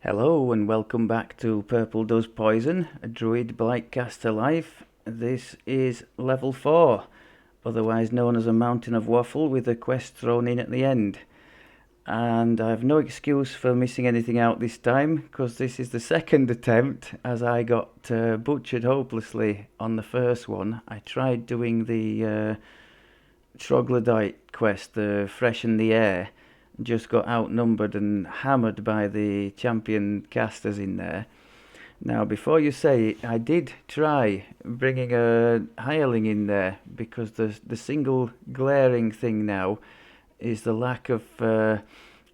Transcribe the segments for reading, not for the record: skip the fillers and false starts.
Hello and welcome back to Purple Does Poison, a Druid Blight caster life. This is level 4, otherwise known as a Mountain of Waffle with a quest thrown in at the end. And I have no excuse for missing anything out this time, because this is the second attempt, as I got butchered hopelessly on the first one. I tried doing the troglodyte quest, the Freshen the Air, just got outnumbered and hammered by the champion casters in there. Now, before you say it, I did try bringing a hireling in there, because the single glaring thing now is the lack of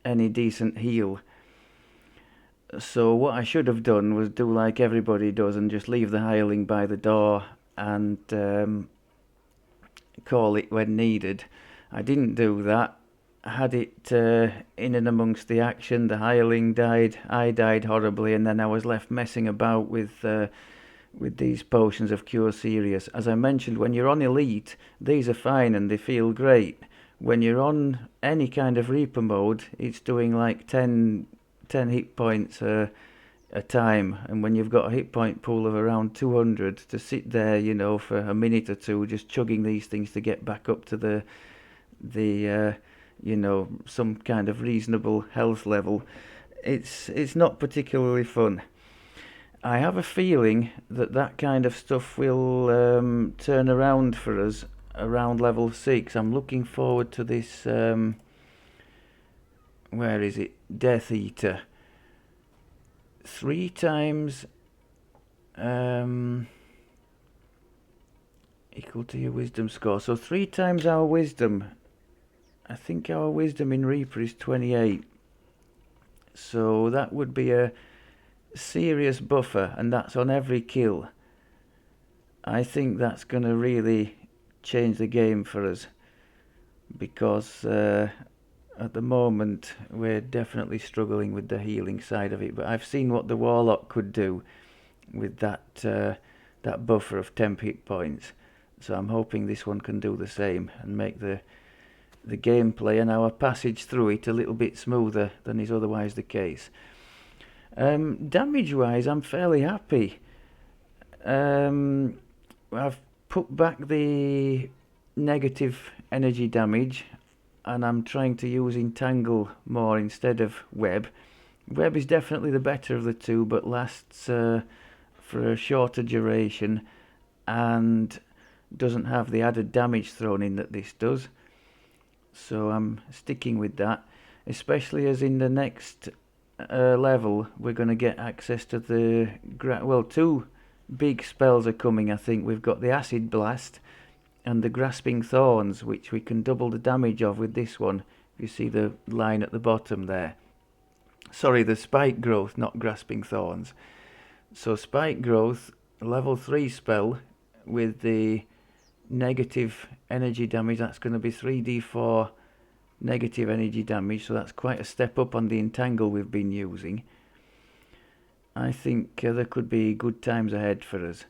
any decent heal. So what I should have done was do like everybody does and just leave the hireling by the door and call it when needed. I didn't do that. I had it in and amongst the action. The hireling died, I died horribly, and then I was left messing about with these potions of Cure Serious. As I mentioned, when you're on Elite, these are fine and they feel great. When you're on any kind of Reaper mode, it's doing like 10 hit points a time, and when you've got a hit point pool of around 200, to sit there, for a minute or two, just chugging these things to get back up to the some kind of reasonable health level, it's not particularly fun. I have a feeling that kind of stuff will turn around for us around level 6. I'm looking forward to this, where is it? Death Eater. 3 times equal to your wisdom score. So 3 times our wisdom. I think our wisdom in Reaper is 28. So that would be a serious buffer, and that's on every kill. I think that's going to really change the game for us, because at the moment we're definitely struggling with the healing side of it. But I've seen what the Warlock could do with that buffer of 10 hit points. So I'm hoping this one can do the same and make the gameplay and our passage through it a little bit smoother than is otherwise the case. Damage wise, I'm fairly happy. I've put back the negative energy damage, and I'm trying to use Entangle more instead of Web. Web is definitely the better of the two, but lasts for a shorter duration and doesn't have the added damage thrown in that this does. So I'm sticking with that, especially as in the next level we're going to get access to the 2 big spells are coming. I think we've got the Acid Blast and the Grasping Thorns, which we can double the damage of with this one. You see the line at the bottom there. Sorry, the Spike Growth, not Grasping Thorns. So Spike Growth, level 3 spell with the negative energy damage. That's going to be 3d4 negative energy damage, so that's quite a step up on the Entangle we've been using. I think there could be good times ahead for us.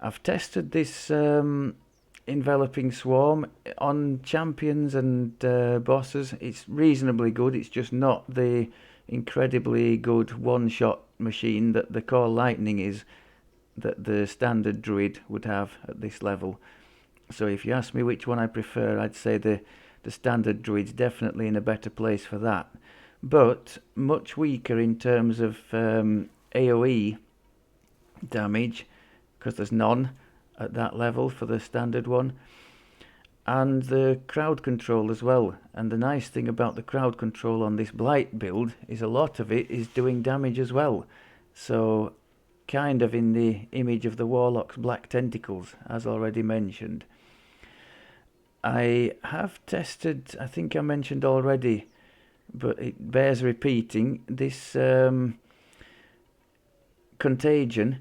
I've tested this Enveloping Swarm on champions and bosses. It's reasonably good. It's just not the incredibly good one-shot machine that the Core Lightning is, that the standard Druid would have at this level. So if you ask me which one I prefer, I'd say the standard Druid's definitely in a better place for that. But much weaker in terms of AoE damage, because there's none at that level for the standard one. And the crowd control as well. And the nice thing about the crowd control on this Blight build is a lot of it is doing damage as well. So kind of in the image of the Warlock's Black Tentacles, as already mentioned. I have tested, I think I mentioned already, but it bears repeating, this Contagion.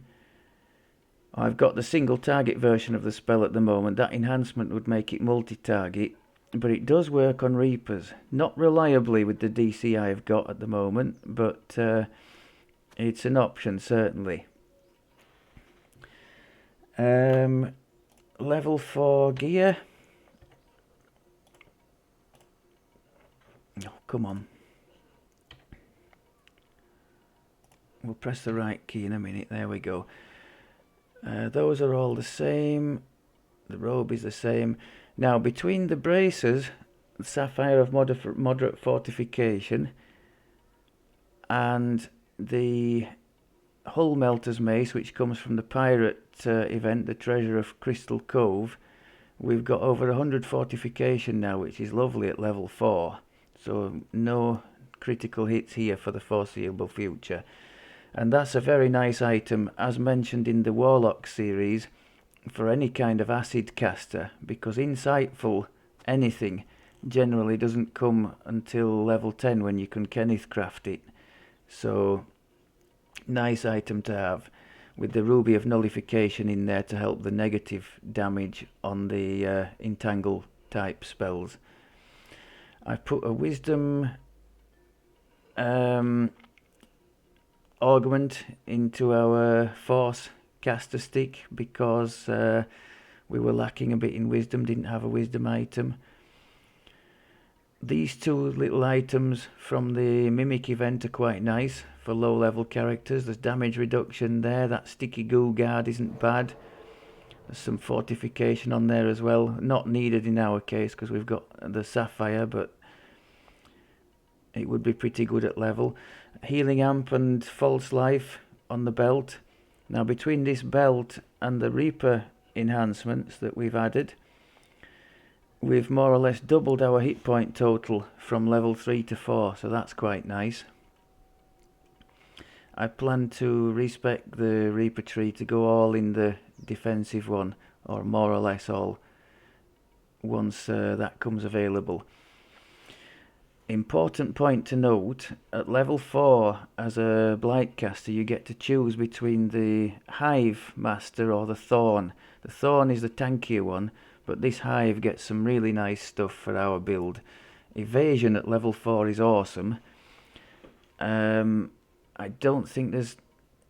I've got the single target version of the spell at the moment. That enhancement would make it multi-target, but it does work on Reapers. Not reliably with the DC I've got at the moment, but it's an option certainly. Level 4 gear. Oh, come on. We'll press the right key in a minute. There we go. Those are all the same. The robe is the same. Now between the bracers, the sapphire of moderate fortification, and the hull melter's mace, which comes from the pirate event, the Treasure of Crystal Cove, we've got over 100 fortification now, which is lovely at level 4. So no critical hits here for the foreseeable future. And that's a very nice item, as mentioned in the Warlock series, for any kind of acid caster, because insightful anything generally doesn't come until level 10 when you can Kenneth craft it. So nice item to have, with the Ruby of Nullification in there to help the negative damage on the entangle type spells. I put a wisdom augment into our force caster stick because we were lacking a bit in wisdom, didn't have a wisdom item. These two little items from the Mimic event are quite nice for low level characters. There's damage reduction there, that sticky goo guard isn't bad. There's some fortification on there as well, not needed in our case because we've got the sapphire, but it would be pretty good at level. Healing amp and false life on the belt. Now between this belt and the Reaper enhancements that we've added, we've more or less doubled our hit point total from level 3 to 4, so that's quite nice. I plan to respec the Reaper tree to go all in the defensive one, or more or less all, once that comes available. Important point to note, at level 4 as a Blight caster you get to choose between the Hive Master or the Thorn. The Thorn is the tankier one, but this Hive gets some really nice stuff for our build. Evasion at level 4 is awesome. I don't think there's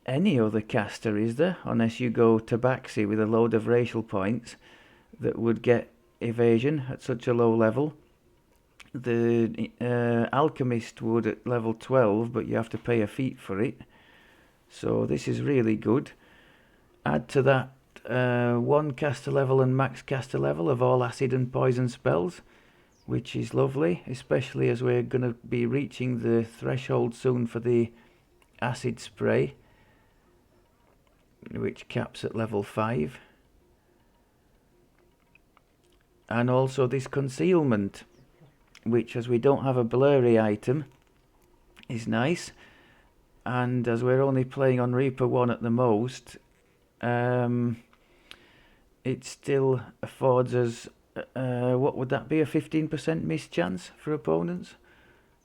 any other caster, is there? Unless you go Tabaxi with a load of racial points that would get evasion at such a low level. The Alchemist would at level 12, but you have to pay a feat for it. So this is really good. Add to that 1 caster level and max caster level of all acid and poison spells, which is lovely, especially as we're going to be reaching the threshold soon for the acid spray, which caps at level 5. And also this concealment, which, as we don't have a blurry item, is nice. And as we're only playing on Reaper 1 at the most, it still affords us, what would that be, a 15% miss chance for opponents?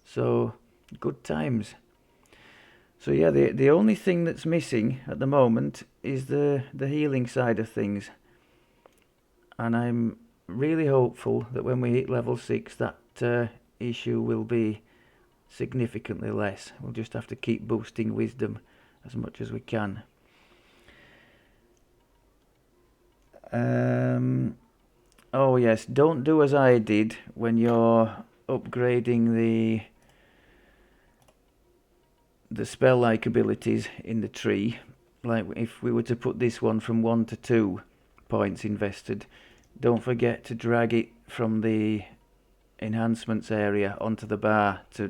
So, good times. So yeah, the only thing that's missing at the moment is the healing side of things. And I'm really hopeful that when we hit level 6 that issue will be significantly less. We'll just have to keep boosting wisdom as much as we can. Oh yes, don't do as I did when you're upgrading the spell-like abilities in the tree. Like if we were to put this one from 1 to 2 points invested, don't forget to drag it from the enhancements area onto the bar to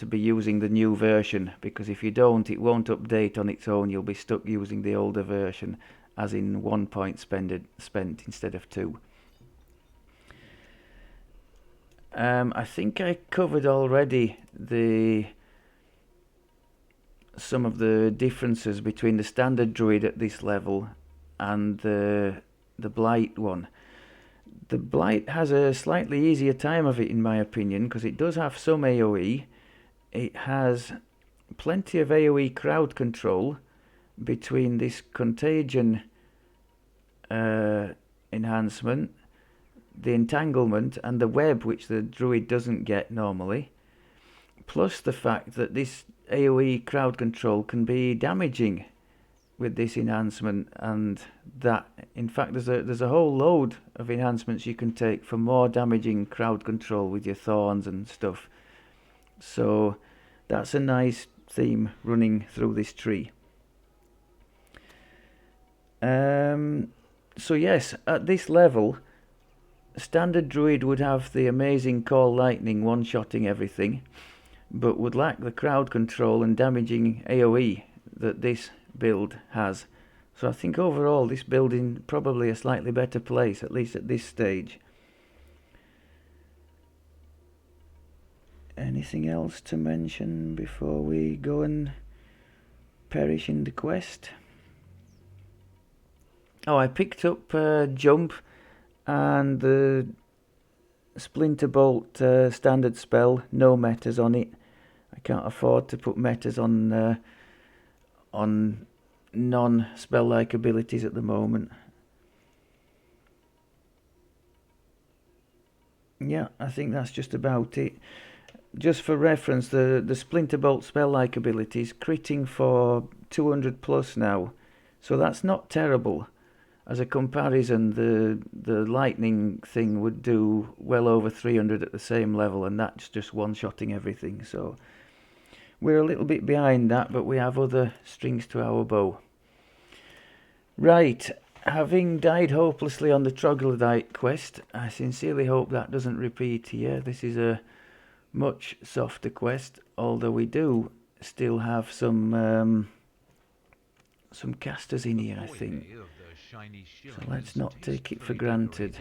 be using the new version, because if you don't, it won't update on its own. You'll be stuck using the older version, as in 1 point spent instead of 2. I think I covered already some of the differences between the standard Druid at this level and the Blight one. The Blight has a slightly easier time of it in my opinion, because it does have some AoE. It has plenty of AoE crowd control between this contagion enhancement, the entanglement, and the web, which the Druid doesn't get normally. Plus the fact that this AoE crowd control can be damaging with this enhancement, and that in fact there's a whole load of enhancements you can take for more damaging crowd control with your thorns and stuff. So that's a nice theme running through this tree. So yes, at this level, standard Druid would have the amazing Call Lightning one-shotting everything, but would lack the crowd control and damaging AoE that this build has. So I think overall this build in probably a slightly better place, at least at this stage. Anything else to mention before we go and perish in the quest? Oh, I picked up Jump and the Splinter Bolt standard spell, no metas on it. I can't afford to put metas on non-spell-like abilities at the moment. Yeah, I think that's just about it. Just for reference, the Splinter Bolt spell-like abilities critting for 200 plus now, so that's not terrible. As a comparison, the lightning thing would do well over 300 at the same level, and that's just one-shotting everything. So we're a little bit behind that, but we have other strings to our bow. Right, having died hopelessly on the Troglodyte quest, I sincerely hope that doesn't repeat here. This is a much softer quest, although we do still have some casters in here, I think. So let's not take it for granted.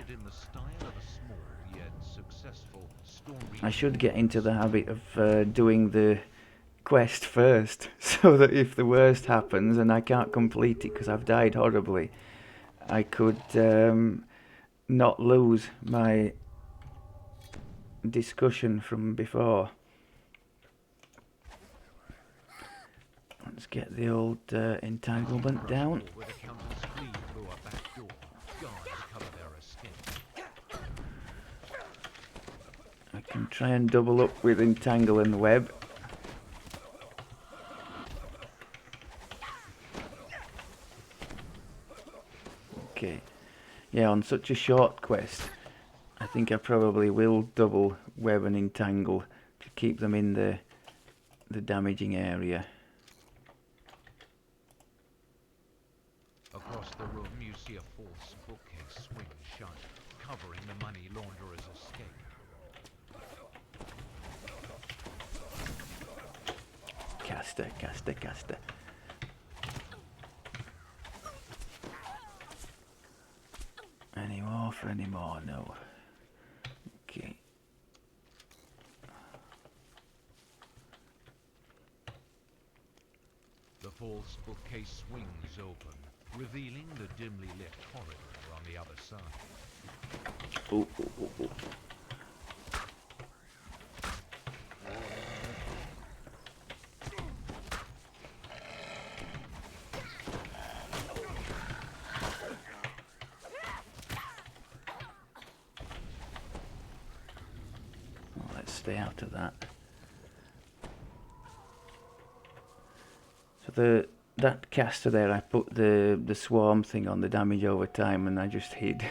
I should get into the habit of doing the quest first, so that if the worst happens and I can't complete it because I've died horribly, I could not lose my discussion from before. Let's get the old entanglement down. I can try and double up with entangle and web. Okay, yeah, on such a short quest, I think I probably will double web and entangle to keep them in the damaging area. Across the room you see a false bookcase swing shut, covering the money launderer's escape. Caster. Any more for any more? No. Okay. The false bookcase swings open, revealing the dimly lit corridor on the other side. Ooh. Well, let's stay out of that. So that caster there, I put the swarm thing on the damage over time, and I just hid.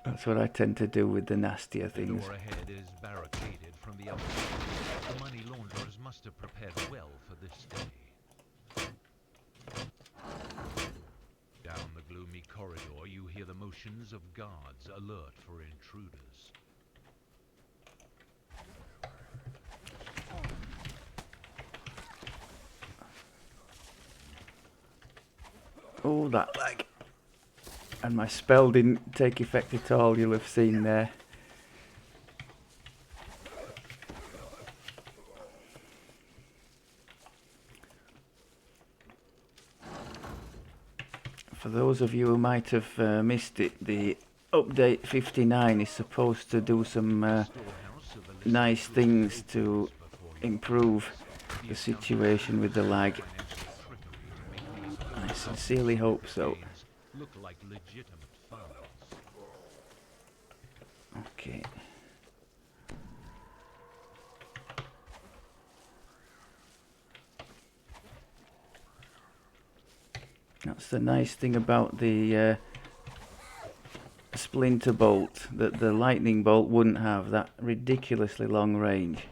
That's what I tend to do with the nastier things. The door ahead is barricaded from the other side. The money launderers must have prepared well for this day. Down the gloomy corridor you hear the motions of guards alert for intruders. Oh, that lag. And my spell didn't take effect at all, you'll have seen there. For those of you who might have missed it, the update 59 is supposed to do some nice things to improve the situation with the lag. I sincerely hope so. Look like legitimate files. Okay. That's the nice thing about the Splinter Bolt, that the lightning bolt wouldn't have that ridiculously long range.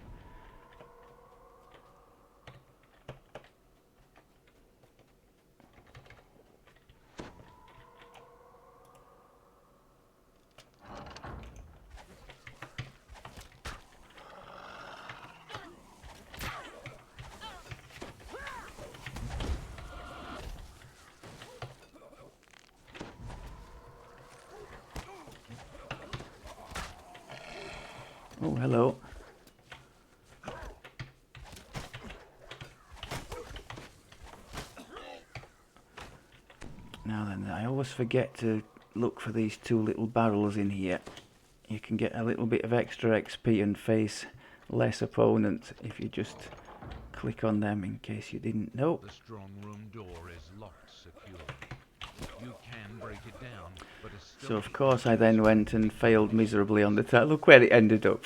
Oh, hello. Now then, I always forget to look for these two little barrels in here. You can get a little bit of extra XP and face less opponents if you just click on them, in case you didn't know. The strong room door is locked securely. You can break it down, but So of course I then went and failed miserably on the test. Look where it ended up.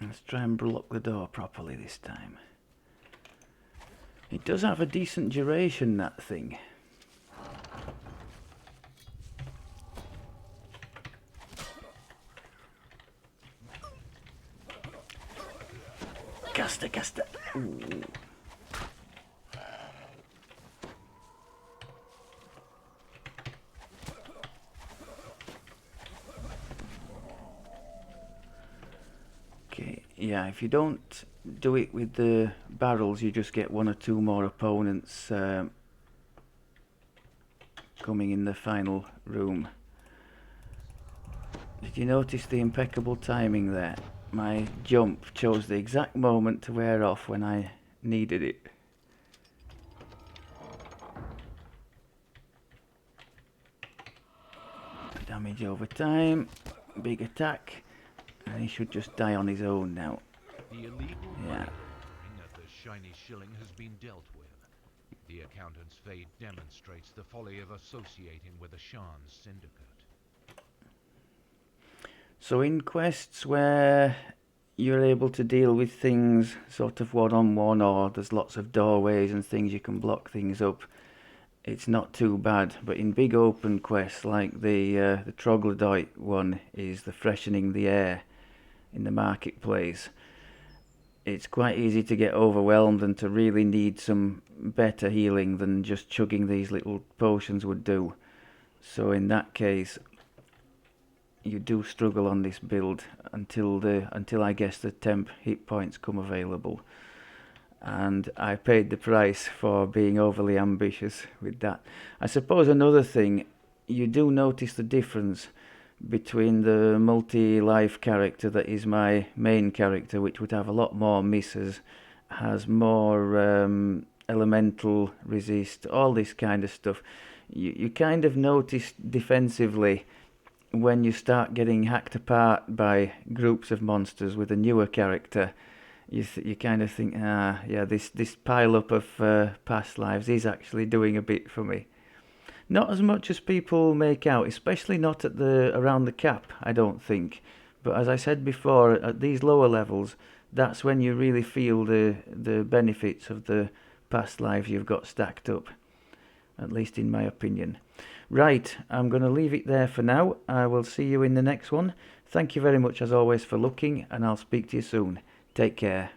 Let's try and block the door properly this time. It does have a decent duration, that thing. Caster, caster. Ooh. Okay, yeah, if you don't do it with the barrels, you just get one or two more opponents coming in the final room. Did you notice the impeccable timing there? My jump chose the exact moment to wear off when I needed it. Damage over time, big attack, and he should just die on his own now. the illegal Yeah. money of the shiny shilling has been dealt with. The accountant's fate demonstrates the folly of associating with a Shan's syndicate. So in quests where you're able to deal with things sort of one-on-one, or there's lots of doorways and things you can block things up, it's not too bad. But in big open quests like the troglodyte one is the freshening the air in the marketplace, it's quite easy to get overwhelmed and to really need some better healing than just chugging these little potions would do. So in that case, you do struggle on this build until I guess the temp hit points come available. And I paid the price for being overly ambitious with that. I suppose another thing, you do notice the difference between the multi-life character that is my main character, which would have a lot more misses, has more elemental resist, all this kind of stuff. You kind of notice defensively when you start getting hacked apart by groups of monsters with a newer character. You kind of think, yeah, this pile up of past lives is actually doing a bit for me. Not as much as people make out, especially not at around the cap, I don't think. But as I said before, at these lower levels, that's when you really feel the benefits of the past lives you've got stacked up. At least in my opinion. Right, I'm going to leave it there for now. I will see you in the next one. Thank you very much as always for looking, and I'll speak to you soon. Take care.